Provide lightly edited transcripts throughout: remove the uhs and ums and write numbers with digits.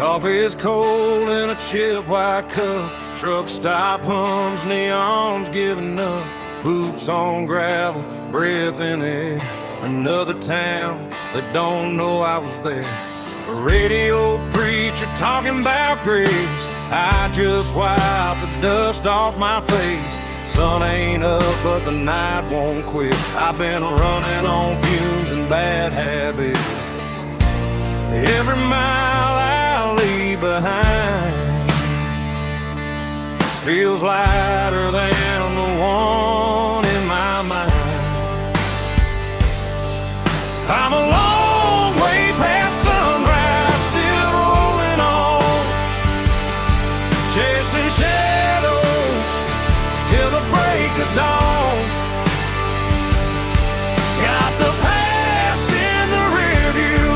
Coffee is cold in a chip white cup. Truck stop hums, neons giving up. Boots on gravel, breath in the air. Another town that don't know I was there. A radio preacher talking about grace. I just wipe the dust off my face. Sun ain't up, but the night won't quit. I've been running on fumes and bad habits. Every mile I leave behind feels lighter than the one in my mind. I'm a long way past sunrise, still rolling on, chasing shadows till the break of dawn. Got the past in the rear view,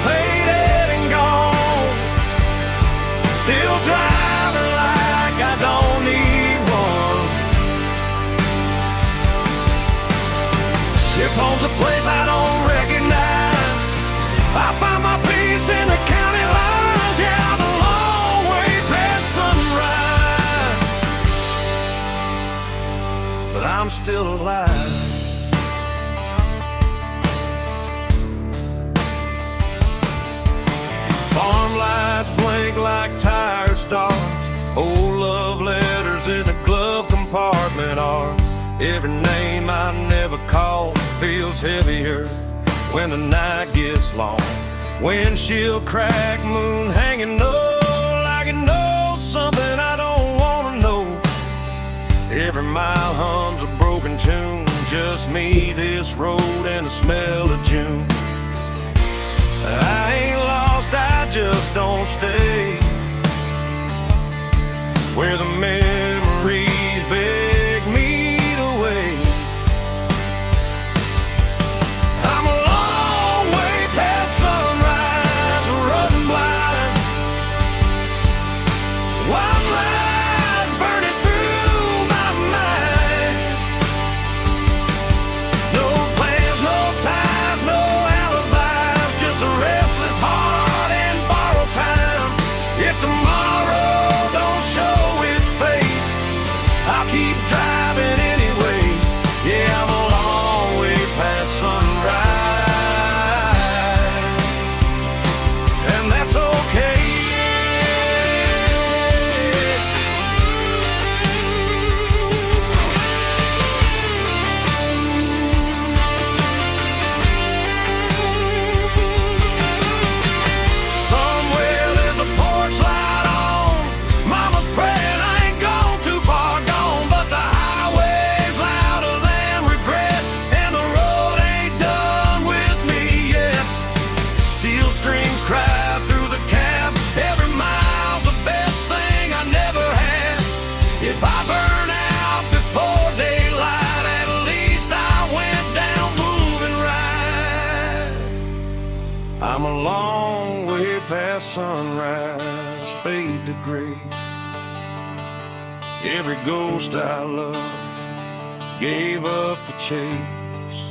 faded and gone. Still driving like I don't need one. If home's a place I don't recognize, I find my peace in the county lines. Yeah, I'm a long way past sunrise, but I'm still alive. Farm lights blink like tired stars. Old love letters in the glove compartment are. Every name I never called feels heavier when the night gets long. Windshield crack, moon hanging low, like it knows something I don't wanna know. Every mile hums a broken tune, just me, this road, and the smell of June. I ain't lost, I just don't stay where the memories beg me to wait. I'm a long way past sunrise, running blind. White lies burning through my mind. No plans, no ties, no alibis, just a restless heart and borrowed time. If tomorrow don't show its face, I'll keep driving anyway. Yeah, I'm a long way past sunrise, and that's okay. Somewhere there's a porch light on. Mama's praying I ain't gone too far gone, but the highway's louder than regret, and the road ain't done with me yet. Steel strings cry through the cab. Every mile's the best thing I never had. If I burn out before daylight, at least I went down moving right. I'm a long way past sunrise, fade to gray. Every ghost I love gave up the chase.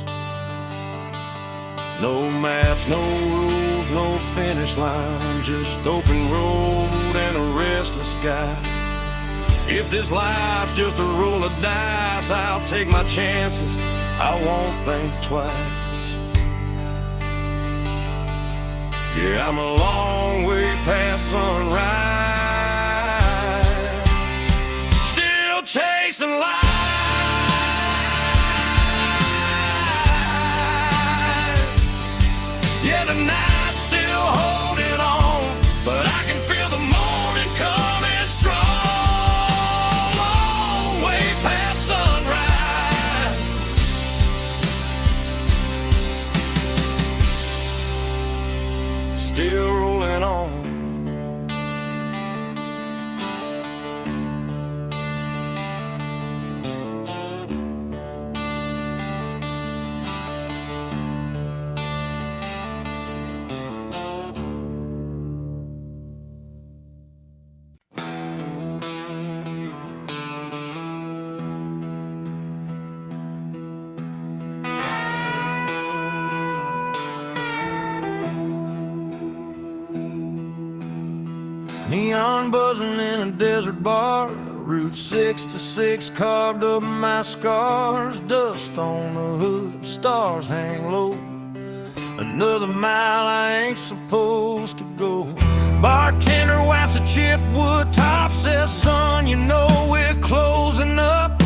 No maps, no rules, no finish line, just open road and a restless sky. If this life's just a roll of dice, I'll take my chances, I won't think twice. Yeah, I'm a long way past sunrise, still chasing life. Yeah, the night's still holding on, but I can feel the morning coming strong. Long way past sunrise, still rolling on, Neon buzzing in a desert bar, Route 66 carved up my scars. Dust on the hood, stars hang low. Another mile I ain't supposed to go. Bartender wipes a chipped wood top, says, son, you know we're closing up.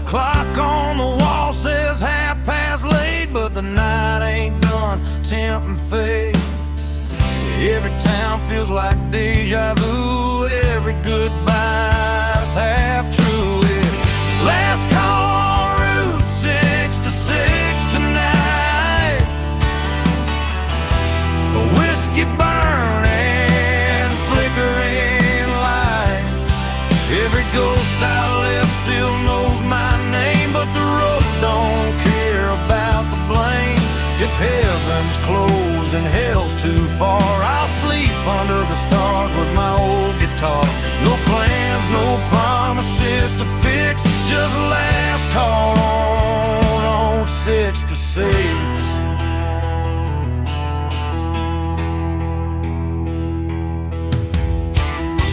Clock on the wall says 8:30, but the night ain't done, tempting fate. Every town feels like deja vu. Every goodbye's half true. It's last call on Route 66 tonight. A whiskey burning, flickering light. Every ghost I left still knows my name, but the road don't care about the blame. If heaven's closed and hell's too far, I'll sleep under the stars with my old guitar. No plans, no promises to fix, just last call on 66.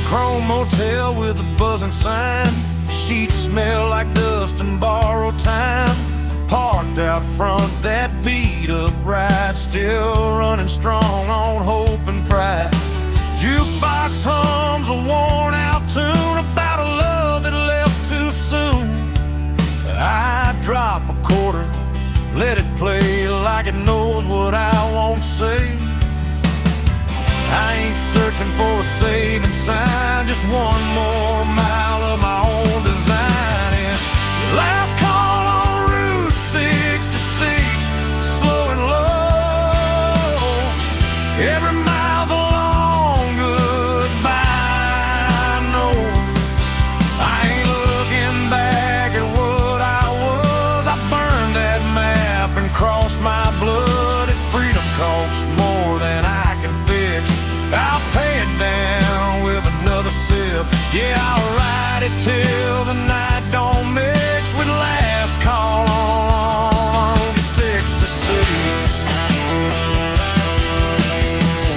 Chrome motel with a buzzing sign. Sheets smell like dust and borrowed time. Parked out front, that beat up ride, still running strong on hope and pride. Jukebox hums a worn out tune about a love that left too soon. I drop a quarter, let it play like it knows what I won't say. I ain't searching for a saving sign, just one more mile of my own design. It's last call on Route 66, slow and low. Every mile's a long goodbye. No, I ain't looking back at what I was. I burned that map and crossed my blood. If freedom costs more than I can fix, I'll pay it down with another sip. Yeah, I'll ride it till the night don't mix with last call on 66.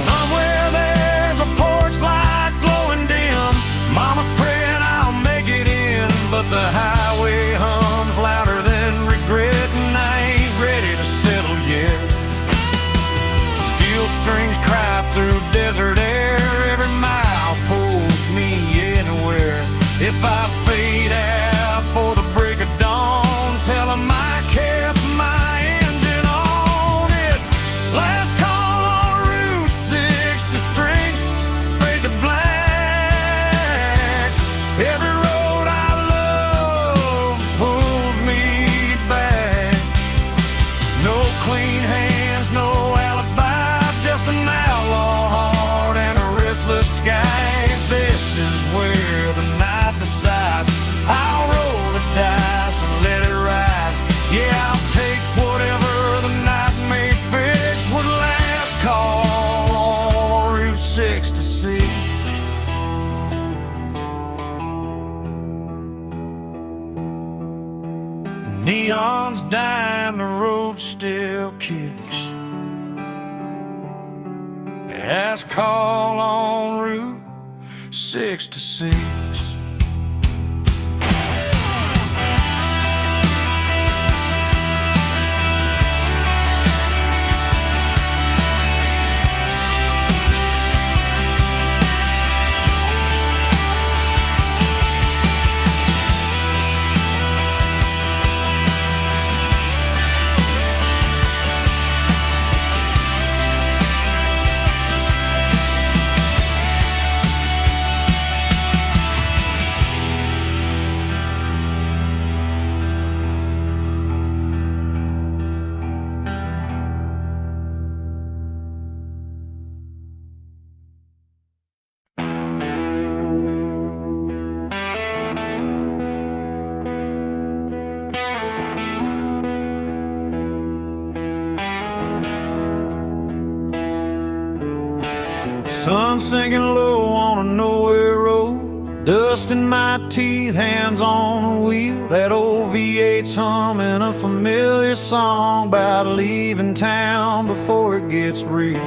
Somewhere there's a porch light glowing dim. Mama's praying I'll make it in, but the highway hums louder than regret, and I ain't ready to settle yet. Steel strings cry through desert air. Every mile pulls me anywhere. If I fade out for the break of dawn, tell 'em I kept my engine on. It's last call on Route 66, fade to black. Every road I love pulls me back. No clean hands, no alibi, just an outlaw heart and a restless sky. This is where the night decides. I'll roll the dice and let it ride. Yeah, I'll take whatever the night may fix with last call on Route 66. Neon's dying, the road still kicks. Last call on Route 66. Sun sinking low on a nowhere road, dust in my teeth, hands on the wheel. That old V8's humming a familiar song about leaving town before it gets real.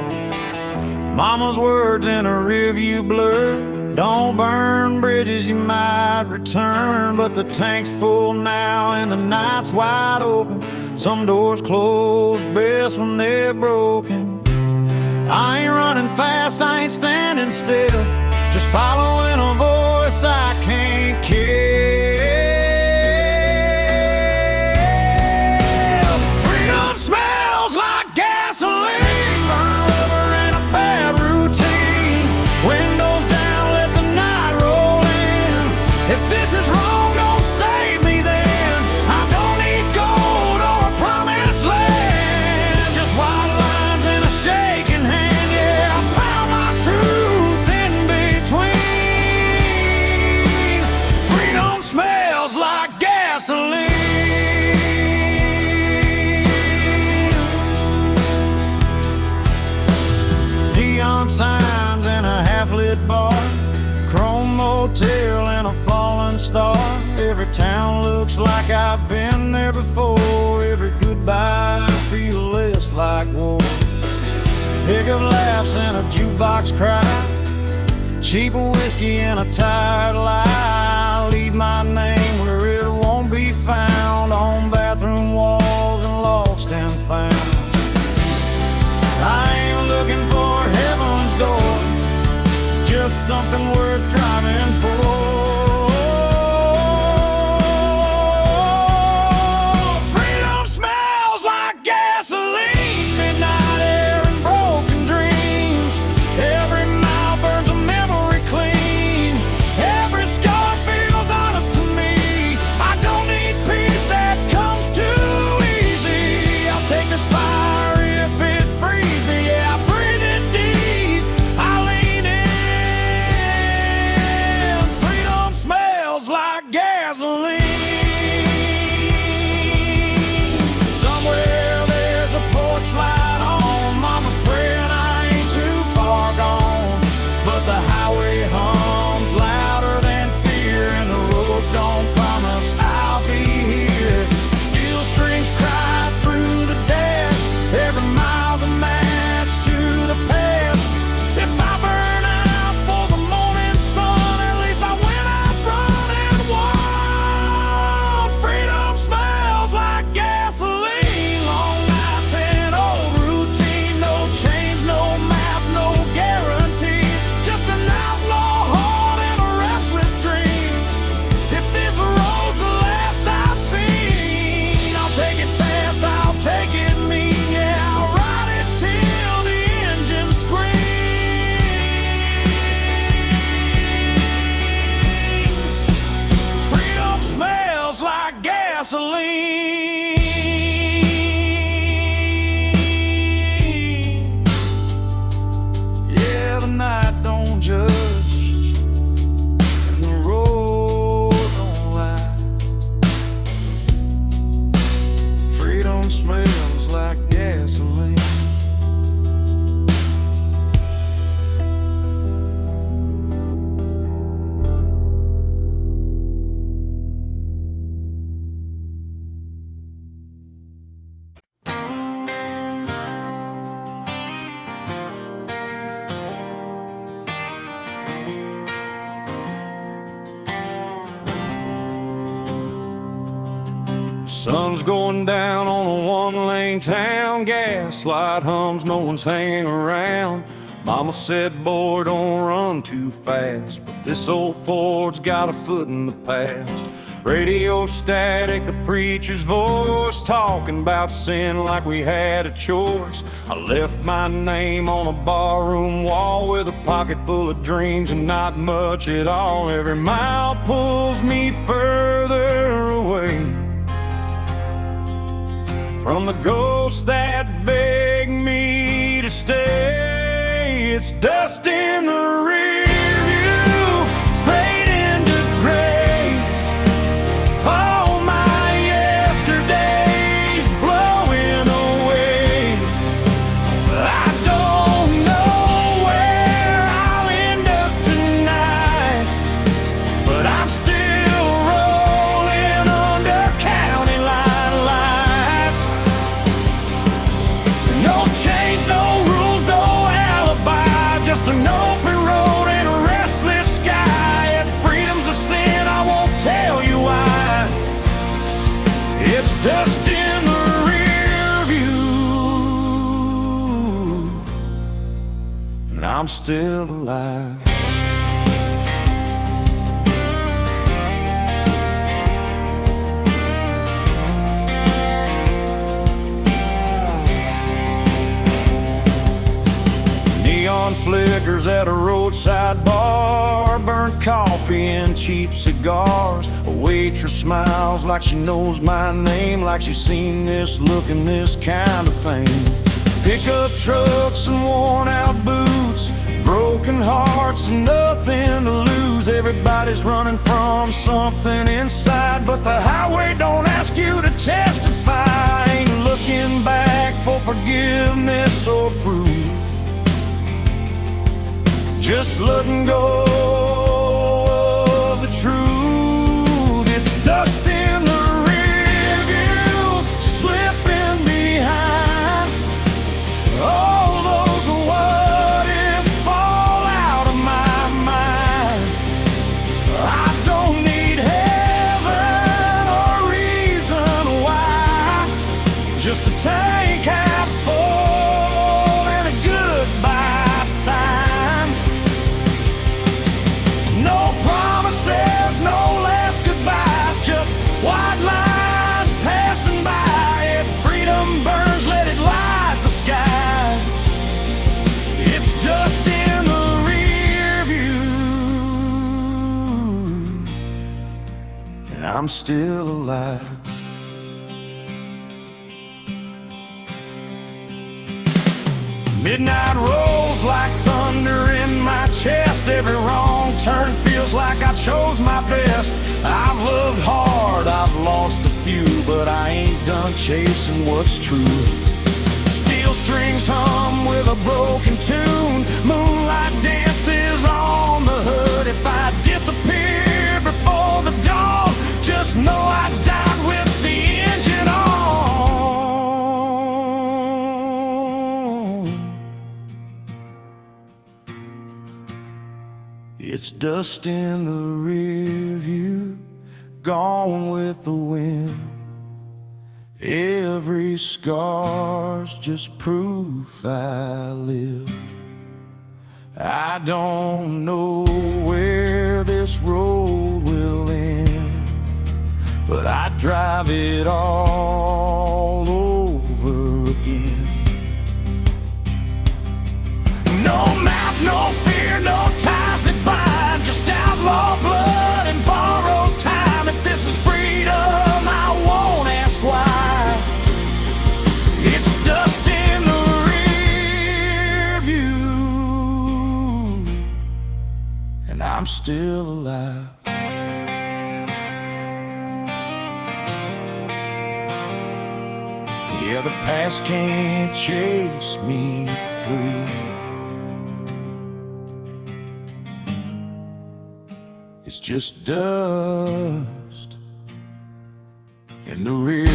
Mama's words in a rearview blur, Don't burn bridges, you might return, but the tank's full now and the night's wide open. Some doors close best when they're broken. I ain't running fast, I ain't standing still, just following a voice I can't kill. Freedom smells like gasoline, burn rubber and a bad routine. Windows down, let the night roll in. If this is wrong, don't save me then. I don't need gold or a promised land, just white lines and a shaking hand. Yeah, I found my truth in between. Freedom smells like gasoline. Neon signs in a half-lit bar, chrome motel and a fallen star. Every town looks like I've been there before. Every goodbye feels less like war. Pickup laughs and a jukebox cry, cheap whiskey and a tired lie. Leave my name where it won't be found, on bathroom walls and lost and found. I ain't looking for heaven's door, just something worth driving for. Freedom smells like gasoline, midnight air and broken dreams. Every mile burns a memory clean. Every scar feels honest to me. I don't need peace that comes too easy. I'll take this fire if it frees me. Yeah, I breathe it deep, I lean in. Freedom smells like gasoline. Somewhere there's a porch light on. Mama's praying I ain't too far gone, but the highway hums louder than fear, and the road don't promise I'll be here. Steel strings cry through the dash, every mile's a match to the past. If I burn out for the morning sun, at least I went out running wild. Freedom smells like gasoline, long nights and old routine. No change, no map, no guarantees, just an outlaw heart and a restless dream. If this road's the last I've seen, I'll take it fast, I'll take it mean. Yeah, I'll ride it till the engine screams. Freedom smells like gasoline. Yeah, the night don't judge and the road don't lie. Freedom smells like gasoline. Sun's going down on a one-lane town, gaslight hums, no one's hanging around. Mama said, boy, don't run too fast, but this old Ford's got a foot in the past. Radio static, a preacher's voice, talking about sin like we had a choice. I left my name on a barroom wall with a pocket full of dreams and not much at all. Every mile pulls me further away from the ghosts that beg me to stay. It's dust in the rear view, fade into gray. All my yesterdays blowing away. I don't know where I'll end up tonight, but I'm still rolling under county line lights. No change, no rules, no alibi, just an open I'm still alive. Neon flickers at a roadside bar, burnt coffee and cheap cigars. A waitress smiles like she knows my name, like she's seen this look and this kind of pain. Pickup trucks and worn out boots, broken hearts and nothing to lose. Everybody's running from something inside, but the highway don't ask you to testify. Ain't looking back for forgiveness or proof, just letting go of the truth. It's dust in the rear view, slipping behind. All those what ifs fall out of my mind. I don't need heaven or reason why, just a tank half full and a goodbye sign. No promises, no last goodbyes, just white lines passing by. If freedom burns, let it light the sky. It's dust in the rear view, and I'm still alive. Midnight rolls like thunder in my chest. Every wrong turn feels like I chose my best. I've loved hard, I've lost a few, but I ain't done chasing what's true. Steel strings hum with a broken tune, moonlight dances on the hood. If I disappear before the dawn, just know I died with the engine on. It's dust in the rear view, gone with the wind. Every scar's just proof I lived. I don't know where this road will end, but I drive it all over again. No map, no fear, no ties that bind, just outlaw blood and borrowed time. If this is freedom, I won't ask why. It's dust in the rear view, and I'm still alive. Yeah, the past can't chase me through. It's just dust in the rear.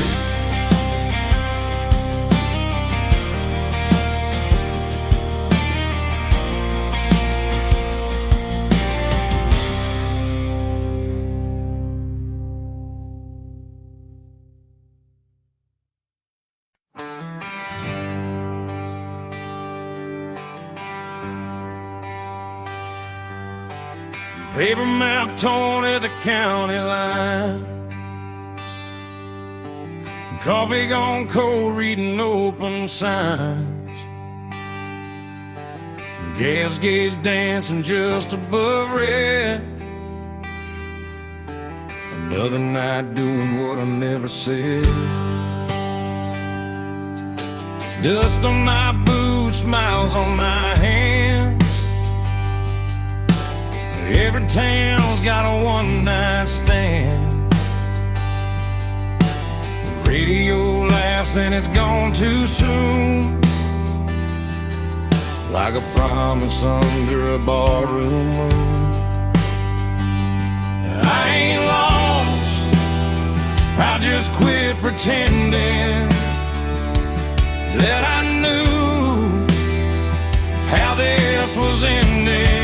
Paper map torn at the county line, coffee gone cold, reading open signs, gas gauge dancing just above red. Another night doing what I never said. Dust on my boots, smiles on my hands. Every town's got a one-night stand. The radio laughs and it's gone too soon, like a promise under a barroom moon. I ain't lost, I just quit pretending that I knew how this was ending.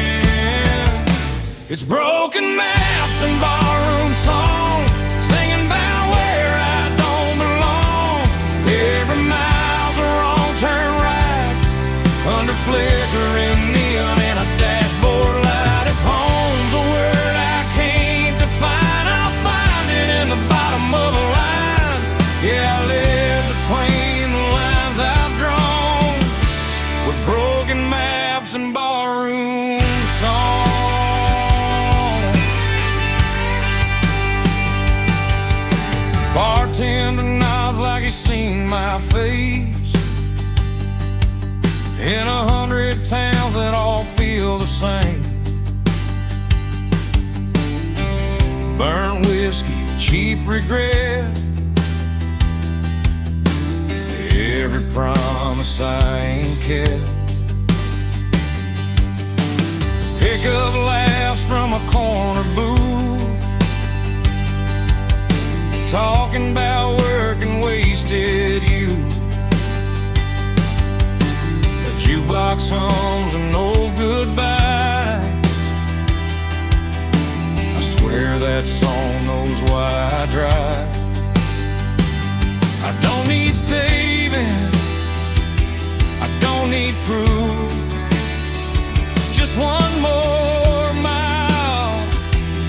It's broken maps and barroom songs, singing about where I don't belong. Every mile's a wrong turn right, under flickering neon already seen my face in 100 towns that all feel the same. Burnt whiskey, cheap regret, every promise I ain't kept. Pick up laughs from a corner booth, talking about work and wasted youth. The jukebox hums an old goodbye. I swear that song knows why I drive. I don't need saving, I don't need proof, just one more mile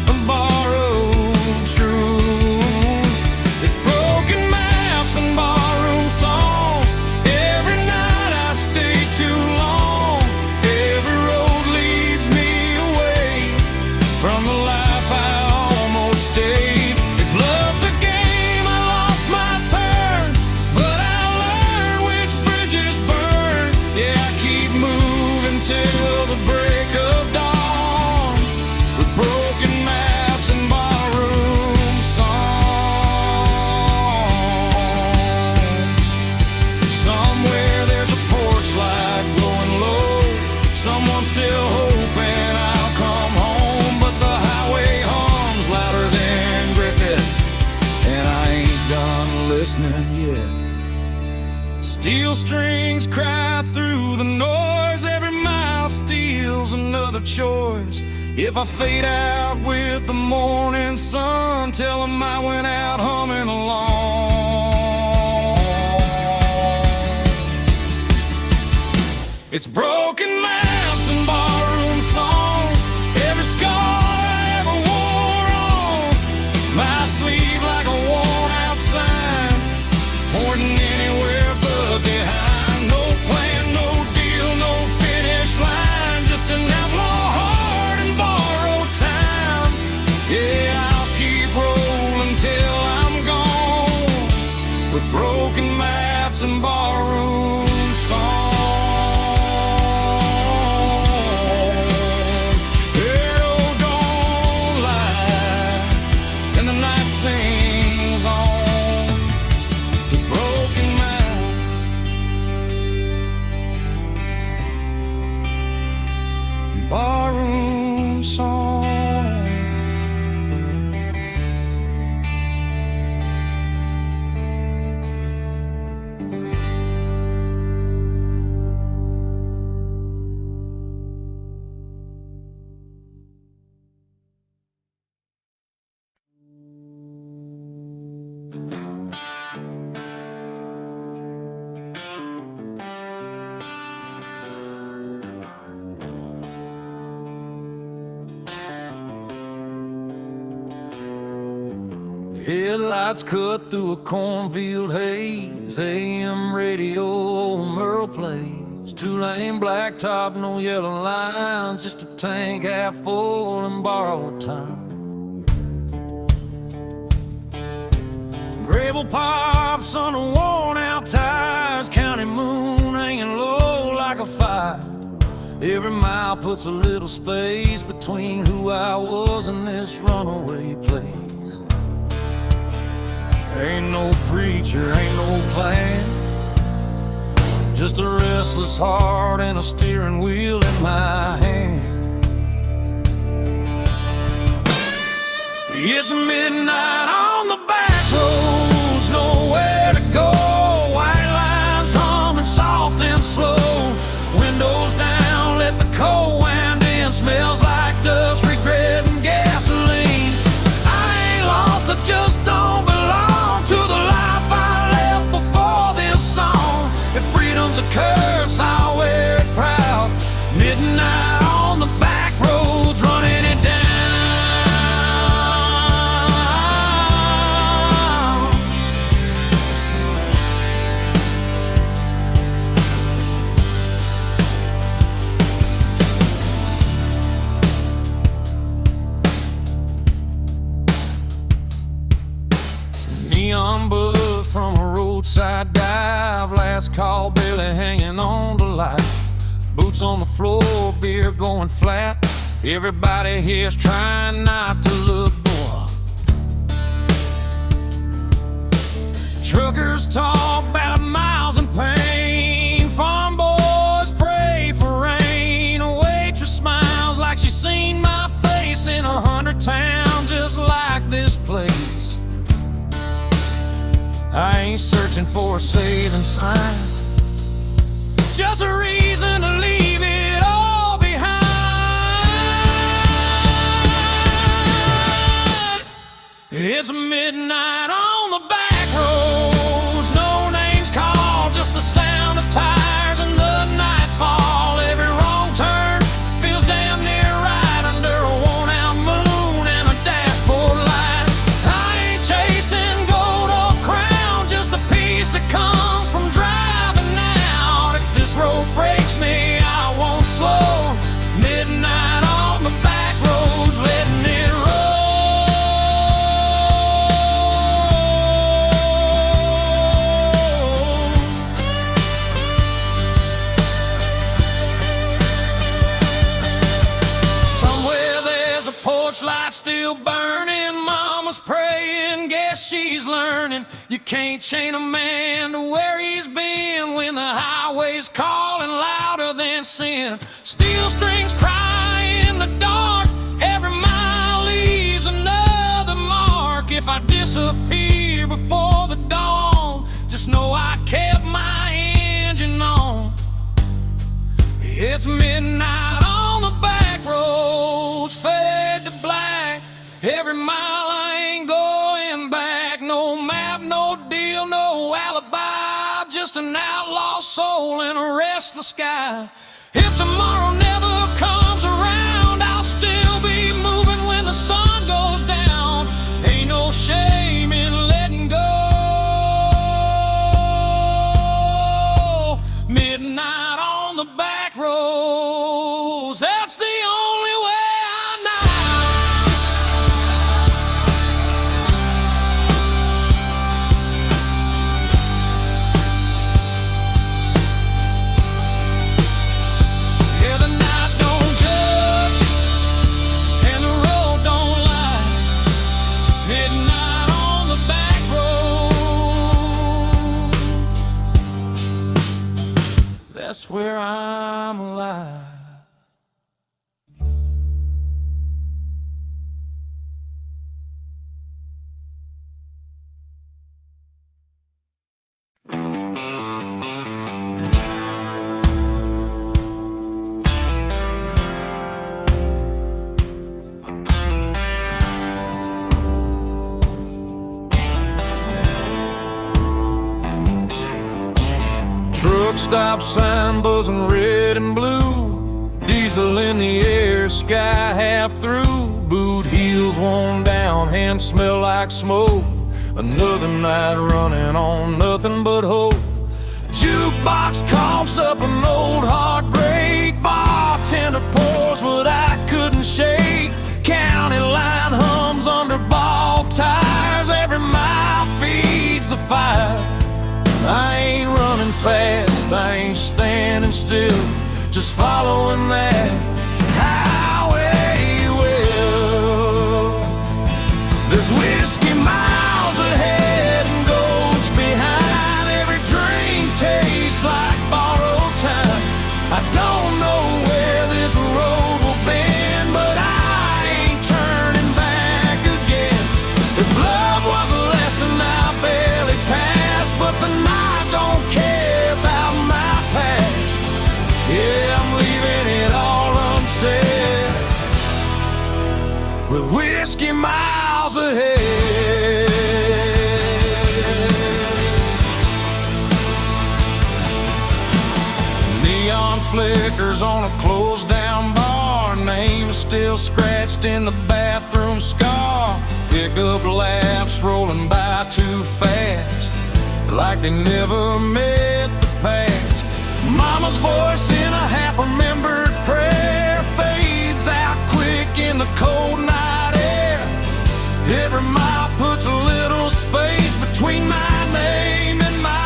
of borrowed truths. It's broken maps and barroom songs. Every night I stay too long. Every road leads me away from the life I almost stayed. If love's a game, I lost my turn, but I learned which bridges burn. Yeah, I keep moving till the break of dawn, with broken maps and barroom songs. Somewhere there's a porch light glowing low. Someone's still hoping I'll come home, but the highway hums louder than cricket, and I ain't done listening yet. Steel strings cry through the noise. Every mile steals another choice. If I fade out with the morning sun, tell 'em I went out humming along. It's broken maps and barroom songs. Every scar I ever wore on my sleeve like a worn out sign, pointing anywhere but behind. No plan, no deal, no finish line, just an outlaw heart and borrowed time. Yeah, I'll keep rolling till I'm gone, with broken maps and borrowed songs. Arrow don't lie, and the night sings on, with broken maps. Barroom songs. Headlights cut through a cornfield haze. AM radio, old Merle plays. Two-lane blacktop, no yellow lines, just a tank half full and borrowed time. Rebel pops on the worn-out tires, county moon hanging low like a fire. Every mile puts a little space between who I was and this runaway place. Ain't no preacher, ain't no plan, just a restless heart and a steering wheel in my hand. It's midnight on the back roads, nowhere to go. White lines humming soft and slow. Windows down, let the cold wind in. Smells like dust, regret, and gasoline. I ain't lost, I just don't belong to the life I left before this song. If freedom's a curse, I'll wear it proud. Midnight on the back roads, running it down. Neon buzz from a road roadside dive, last call, barely hanging on to life. Boots on the floor, beer going flat. Everybody here's trying not to look poor. Truckers talk about miles and pain. Farm boys pray for rain. A waitress smiles like she's seen my face in 100 towns just like this place. I ain't searching for a saving sign, just a reason to leave it all behind. It's midnight on the back roads, no names called, just the sound of tires and the nightfall. Every wrong turn feels damn near right under a worn-out moon and a dashboard light. I ain't chasing gold or crown, just a piece that comes from driving out. If this road breaks me, I won't slow. Midnight on the back roads, letting it roll. Somewhere there's a porch light still burning. Mama's praying, guess she's learning. You can't chain a man to where he's been when the highway's calling louder than sin. Steel strings cry in the dark, every mile leaves another mark. If I disappear before the dawn, just know I kept my engine on. It's midnight on the back roads, fade to black. Every mile I ain't going back. No map, no deal, no alibi, just an outlaw soul in a restless sky. If tomorrow never comes around, I'll still be moving when the sun goes down. Ain't no shame in letting go. Midnight on the back roads, that's the only way I know. Yeah, the night don't judge and the road don't lie. Midnight on the back road, that's where I'm alive. Truck stop sign buzzing red and blue, diesel in the air, sky half through. Boot heels worn down, hands smell like smoke. Another night running on nothing but hope. Jukebox coughs up an old heartbreak, bartender pours what I couldn't shake. County line hums under bald tires, every mile feeds the fire. I ain't running fast, I ain't standing still, just following that highway well. There's whiskey miles ahead and ghosts behind. Every drink tastes like borrowed time. I don't know where this road will bend, but I ain't turning back again. If love was a lesson I barely passed, but the night don't care about my past. Yeah, I'm leaving it all unsaid, with whiskey miles ahead. Neon flickers on a closed down bar, name still scratched in the bathroom scar. Pickup laughs rolling by too fast, like they never met the past. Mama's voice in a half-remembered prayer fades out quick in the cold night air. Every mile puts a little space between my name and my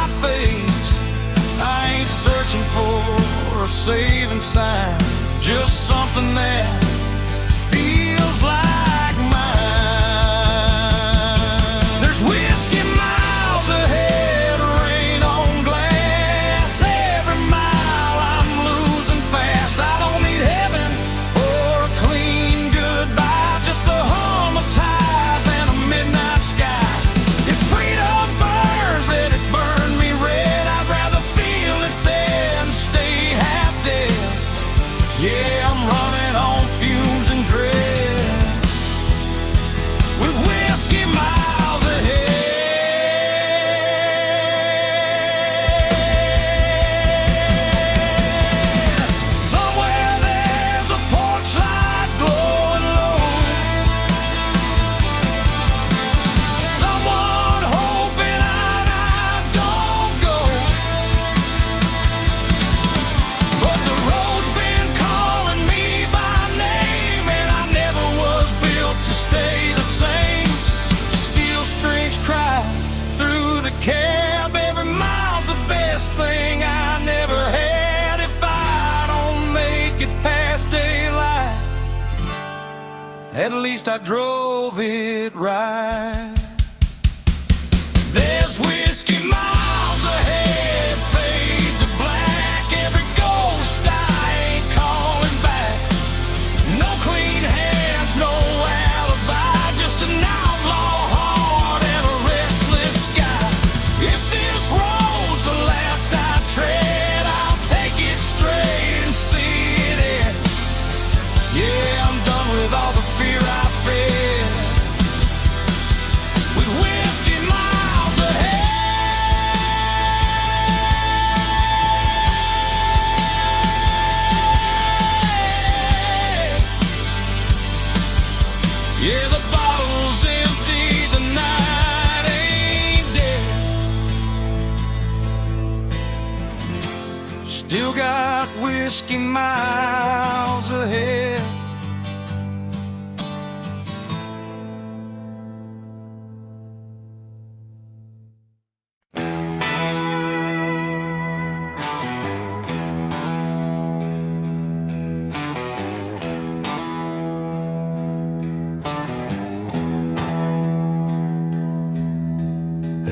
At least I drove it right. There's whiskey miles ahead, fade to black. Every ghost I ain't calling back. No clean hands, no alibi, just an outlaw heart and a restless sky. If this road's the last I tread, I'll take it straight and see it end. Yeah, I'm done with all the fear I fed. With whiskey miles ahead. Yeah, the bottle's empty, the night ain't dead. Still got whiskey miles ahead.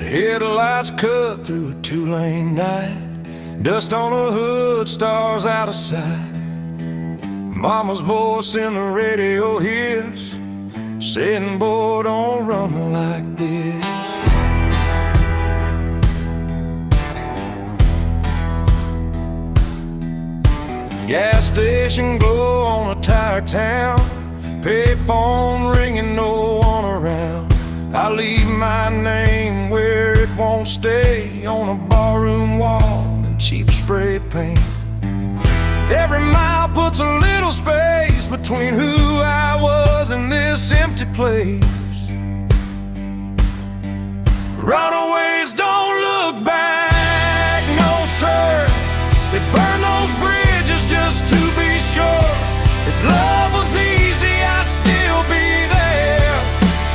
Headlights cut through a two-lane night. Dust on the hood, stars out of sight. Mama's voice in the radio hits, saying, boy, don't run like this. Gas station glow on a tired town. Payphone ringing, no one around. I leave my name where it won't stay, on a barroom wall in cheap spray paint. Every mile puts a little space between who I was and this empty place. Runaways don't look back, no sir. They burn those bridges just to be sure. If love was easy, I'd still be there,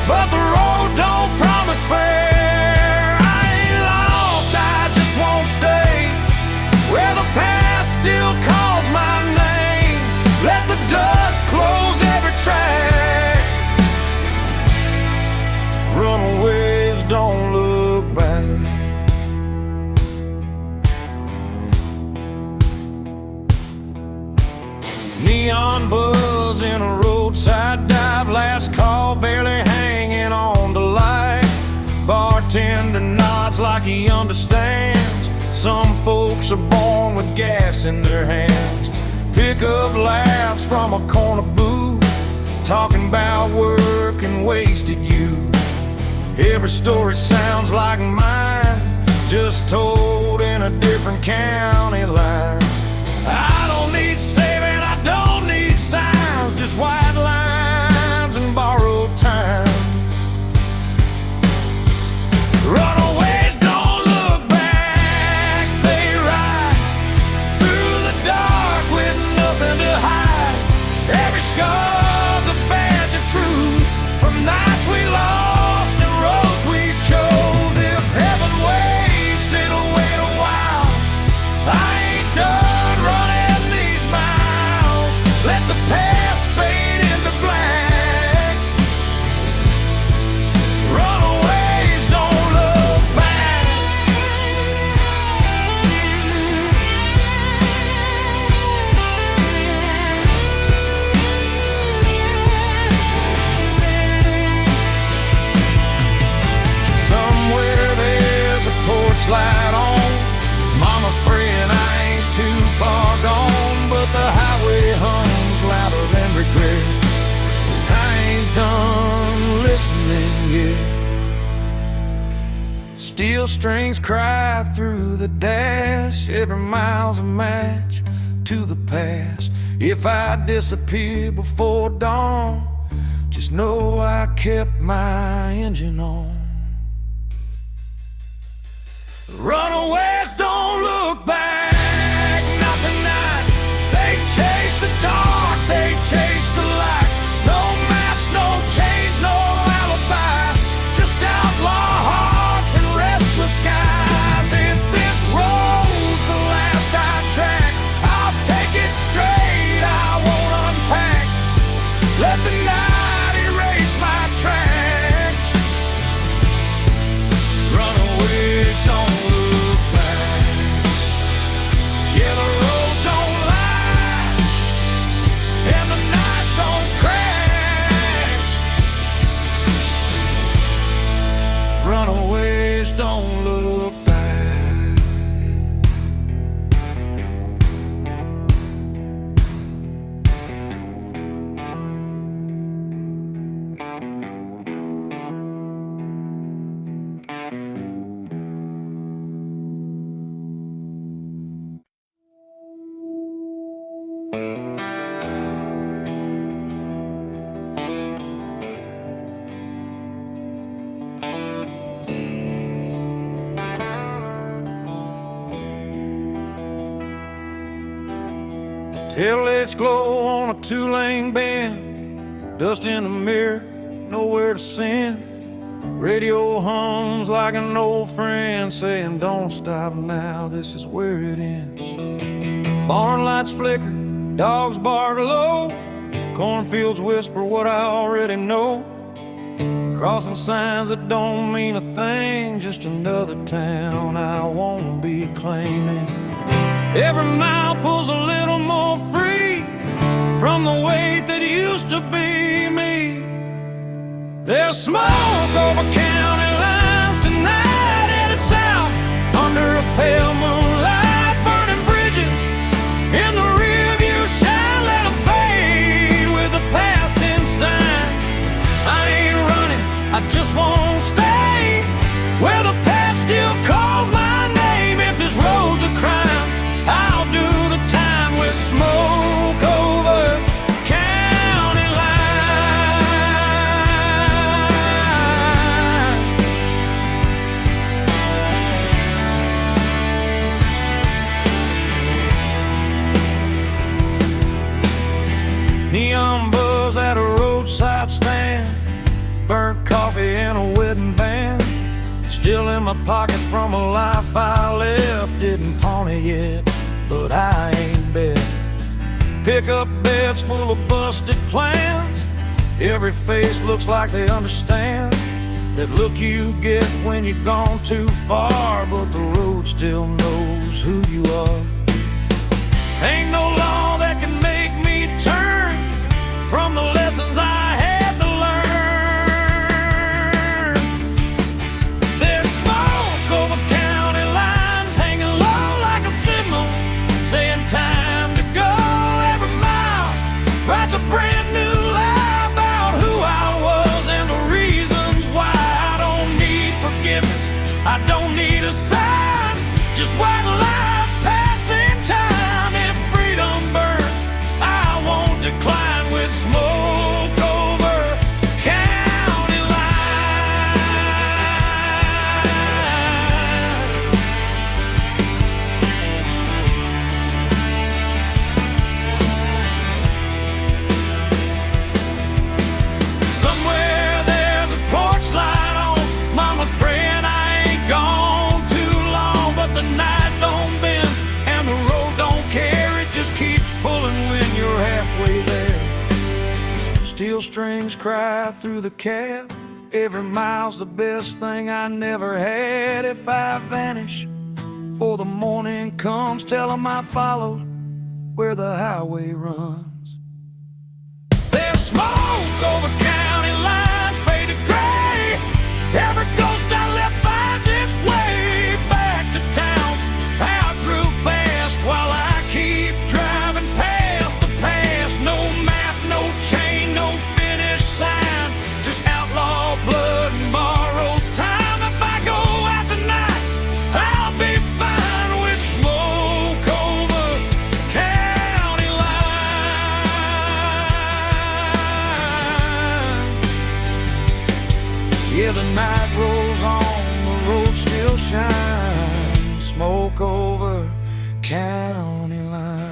but the road don't promise fair. I ain't lost, I just won't stay where the past still calls my name. Let the dust close every track. Runaways don't look back. Neon buzz in a roadside dive. Last call barely hanging on the light. Bartender nods like he understands. Some folks are born with gas in their hands. Pick up laughs from a corner booth, talking about work and wasted youth. Every story sounds like mine, just told in a different county line. I don't need saving, I don't need signs, just white lines and borrowed time. Runaways don't look back, they ride through the dark with nothing to hide. Every scar's a badge of truth, from nights we lost and roads we chose. If heaven waits, it'll wait a while. I ain't done running these miles. Let the past fade into black. Runaways don't look back. Somewhere there's a porch light on. Mama's praying I ain't too far gone, but the highway hums louder than regret. I ain't done listening yet. Steel strings cry through the dash. Every mile's a match to the past. If I disappear before dawn, just know I kept my engine on. Runaways don't look back, not tonight. They chase the dark, they chase the light. No maps, no chains, no alibi, just outlaw hearts and restless skies. If this road's the last I track, I'll take it straight, I won't unpack. Let the night Taillights glow on a two-lane bend, dust in the mirror, nowhere to send. Radio hums like an old friend saying, don't stop now, this is where it ends. Barn lights flicker, dogs bark low, cornfields whisper what I already know. Crossing signs that don't mean a thing, just another town I won't be claiming. Every mile pulls a little more free from the weight that used to be me. There's smoke over county lines tonight, headed south under a pale moonlight, burning bridges in the rearview shine. Let them fade with the passing signs. I ain't running, I just won't stay where the past still calls my name. If this road's a crime, I'll do the time with smoke over county line. Neon buzz at a roadside stand, burnt coffee and a wedding band, still in my pocket from a life I left. Didn't pawn it yet, but I ain't bet. Pickup beds full of busted plans, every face looks like they understand that look you get when you've gone too far, but the road still knows who you are. Ain't no law that can make me turn from the lessons I had to learn. There's smoke over county lines, hanging low like a signal, saying time to go. Every mile writes a brand new lie about who I was and the reasons why. I don't need forgiveness, I don't need a sign, just white lies passing time. If freedom burns, I won't decline with smoke over county line. Somewhere there's a porch light on, mama's praying I ain't gone too long, but the night don't bend and the road don't care, it just keeps pulling when you're halfway there. Steel strings cry through the cab, every mile's the best thing I never had. If I vanish before the morning comes, tell 'em I followed where the highway runs. There's smoke over county lines, faded gray, every ghost I left finds its way back to town. I grew fast while I keep driving past the past. No map, no chain, no finish sign, just outlaw blood and borrowed time. If I go out tonight, I'll be fine with smoke over county line. Yeah, the night rolls on, the road still shines, smoke over county line.